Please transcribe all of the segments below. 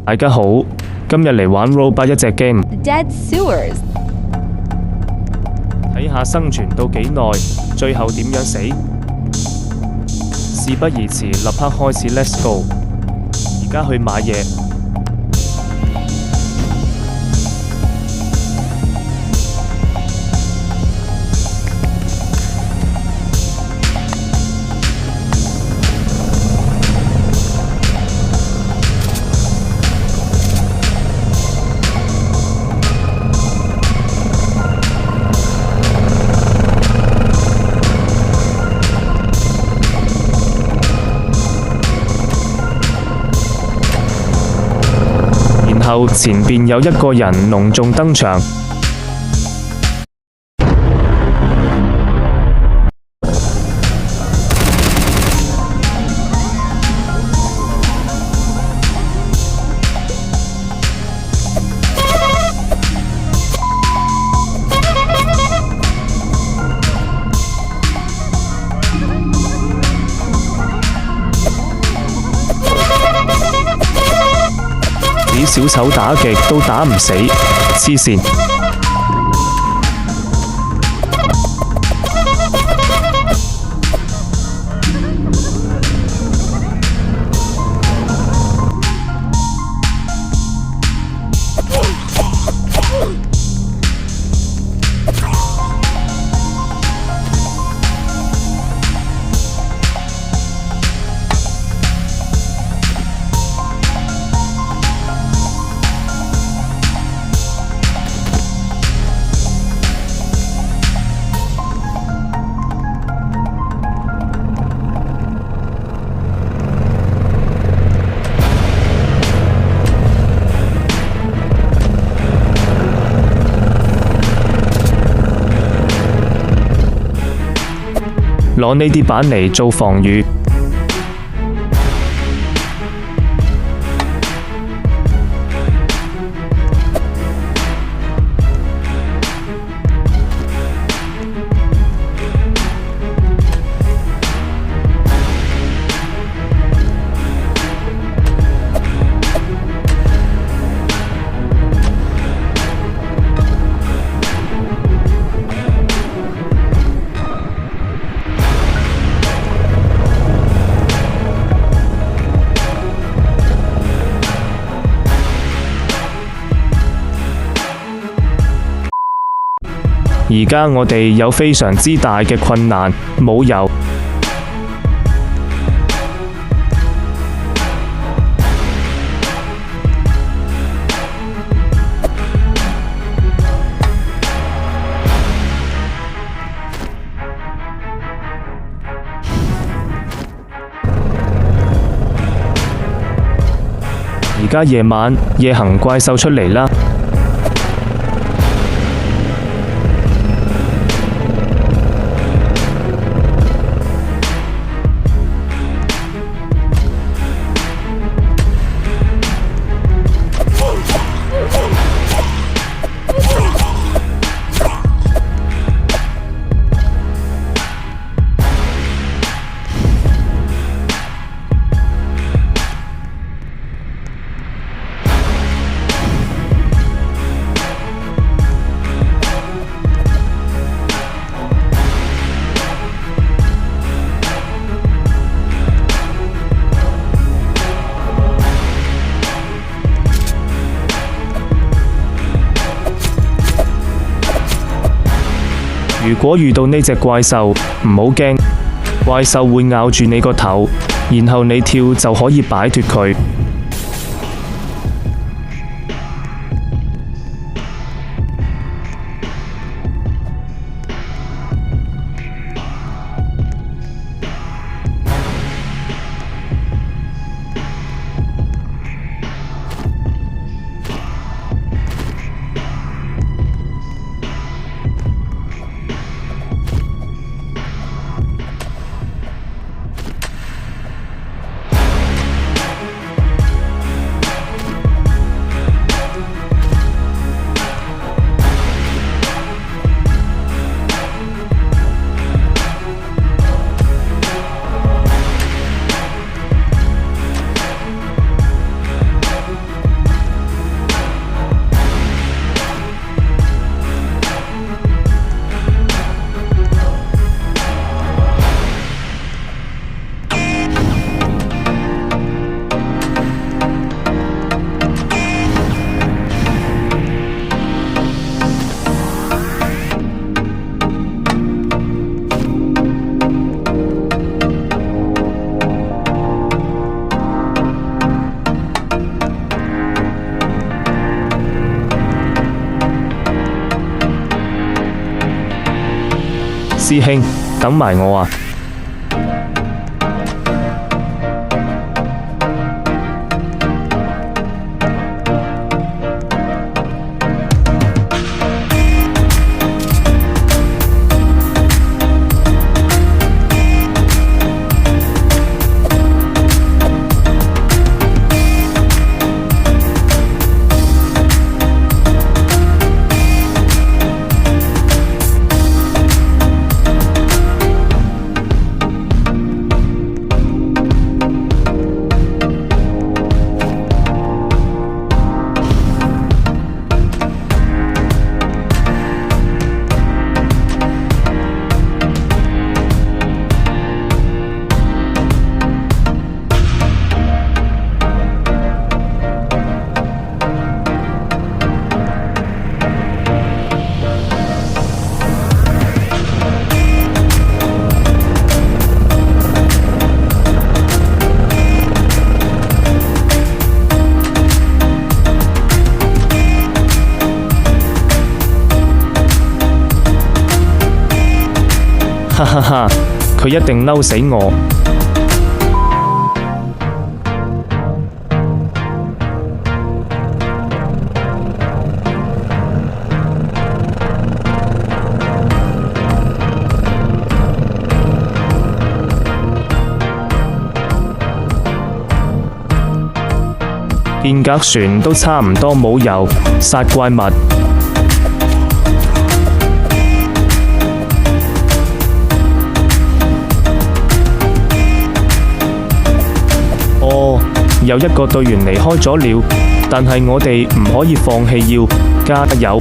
大家好，今日嚟玩 Robot 一隻 game， Dead Sewers 睇下生存到幾耐，最後點樣死。事不宜遲，立刻開始 Let's go！ 而家去買嘢。後前邊有一個人隆重登場，俾小丑打極都打唔死，黐線！攞呢啲板嚟做防禦。而家我哋有非常之大嘅困難，冇油。而家夜晚，夜行怪獸出嚟啦！如果遇到呢隻怪獸，唔好驚，怪獸會咬住你個頭，然後你跳就可以擺脫佢。師兄，等埋我啊！哈哈哈，佢一定嬲死我。電格船都差唔多冇油，殺怪物。哦，有一個隊員離開咗了，但係我哋唔可以放棄，要加油。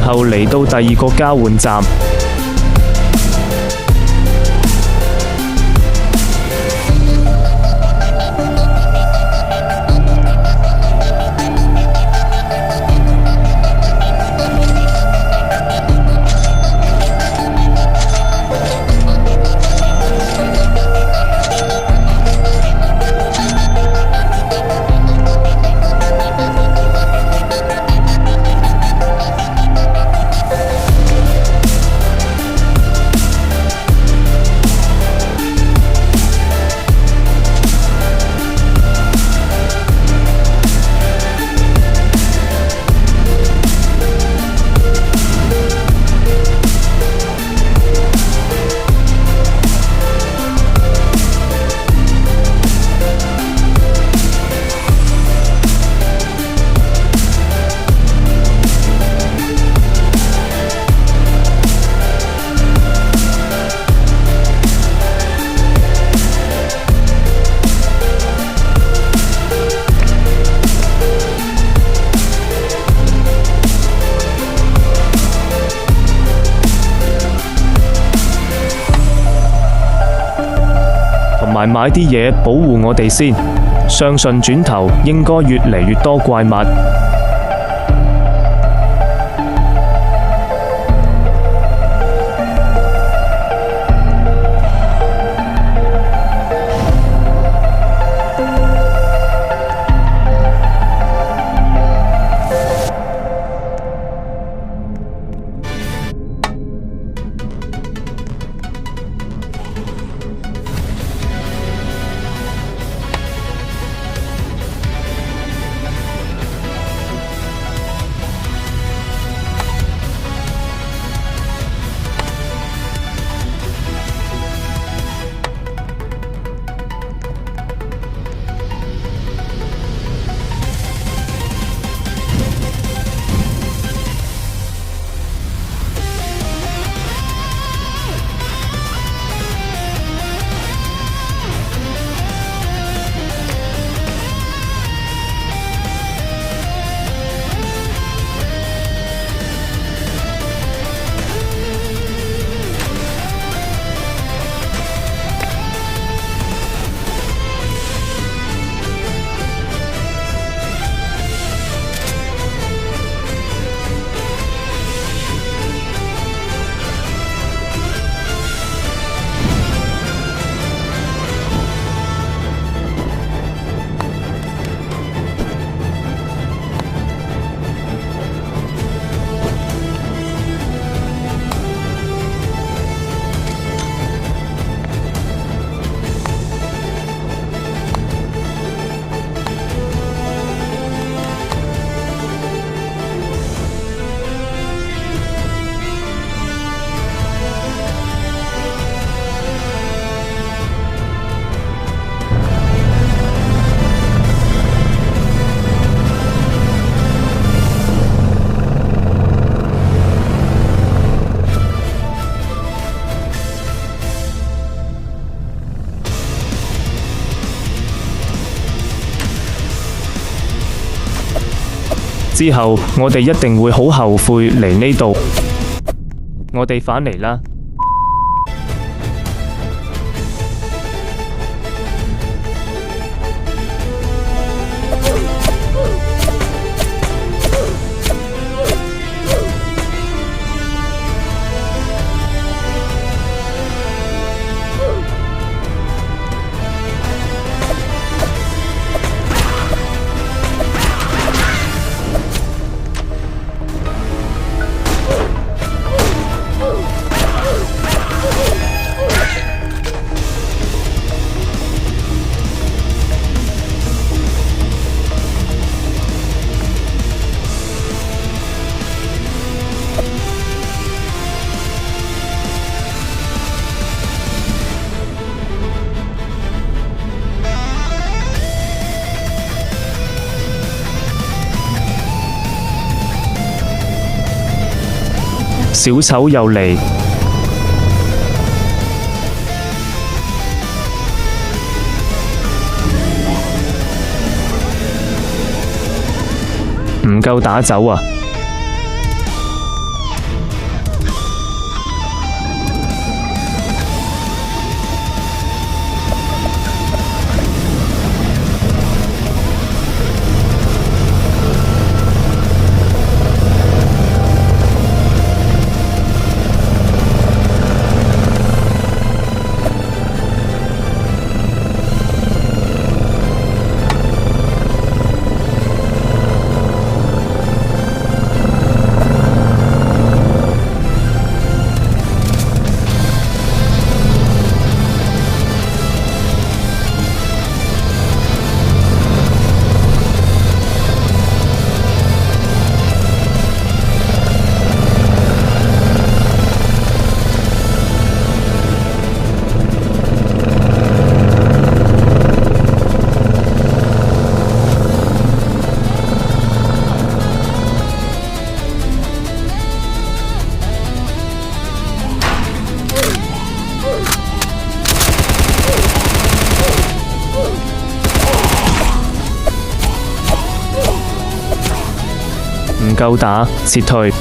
後嚟到第二個交換站。同埋買啲嘢保護我哋先，相信轉頭應該越嚟越多怪物。之後，我哋一定會好後悔嚟呢度。我哋返嚟啦。小丑又嚟，唔夠打走啊！唔夠打，撤退。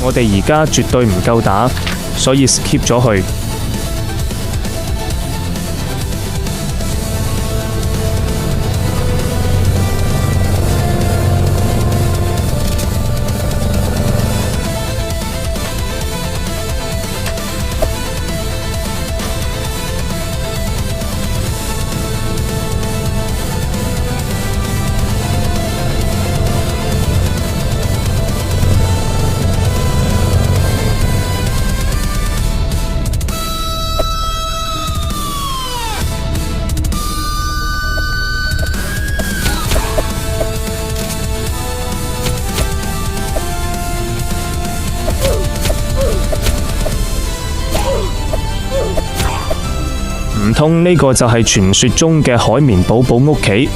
我哋而家絕對唔夠打，所以 skip 咗佢。唔通呢個就係傳說中嘅海綿寶寶屋企？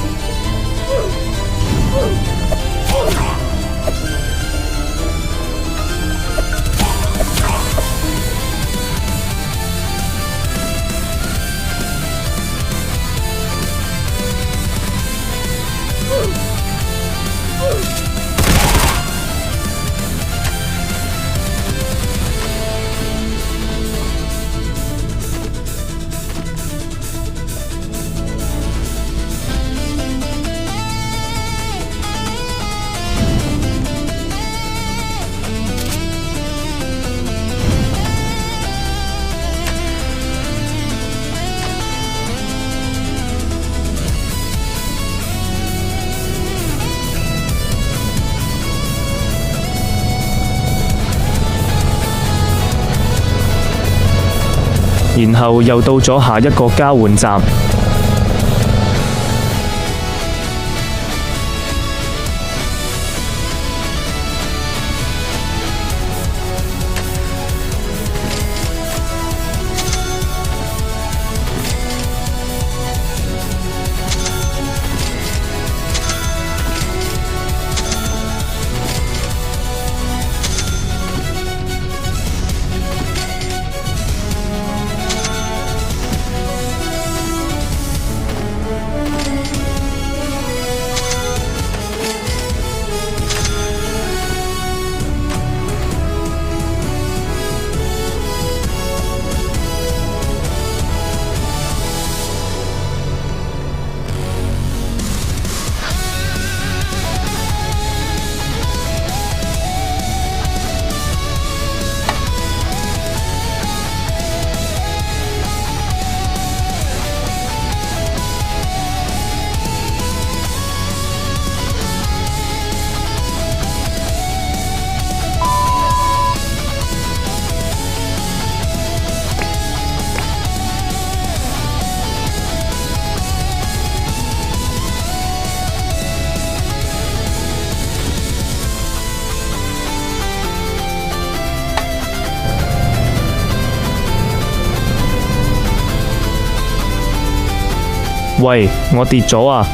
然後又到咗下一個交換站。喂，我跌咗啊！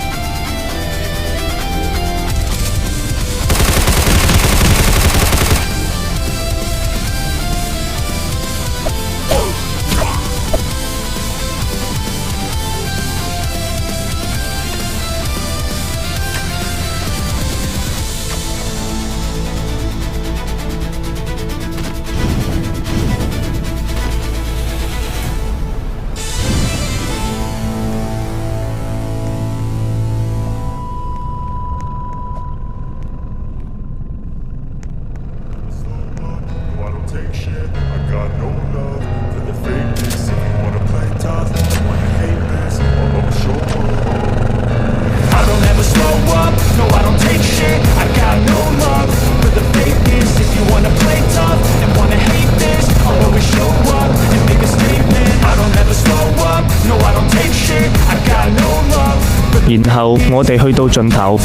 然後我哋去到盡頭。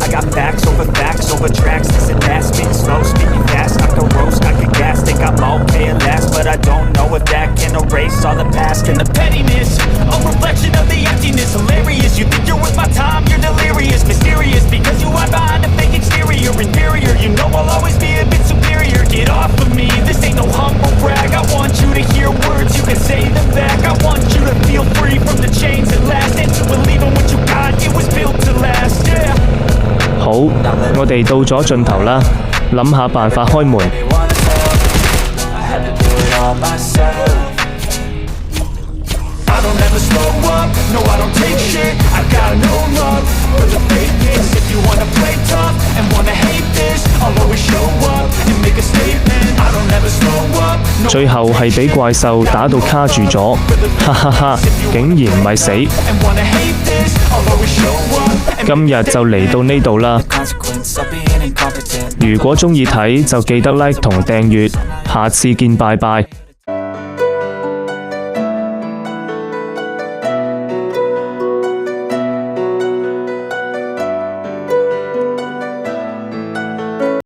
I got facts over tracks. Listen fast, speak slow, speaking fast. I can roast, I can gas. Think I'm okay at last, but I don't know if that can erase all the past and the pettiness. A reflection of the emptiness. Hilarious. You think you're worth my time? You're delirious, mysterious because you hide behind a fake exterior. Inferior, you know I'll always be a bit superior. Get off of me. This ain't no humble brag. I want you to hear words, you can say them back. I want you to feel free from the chains that last, and to believe in what you got. It was built to last. Yeah. 好，我哋到咗盡頭啦，諗下辦法開門。最後係俾怪獸打到卡住咗，哈哈哈！竟然唔係死。今日就嚟到呢度啦。如果鍾意睇就記得 like 同訂閱，下次見，拜拜。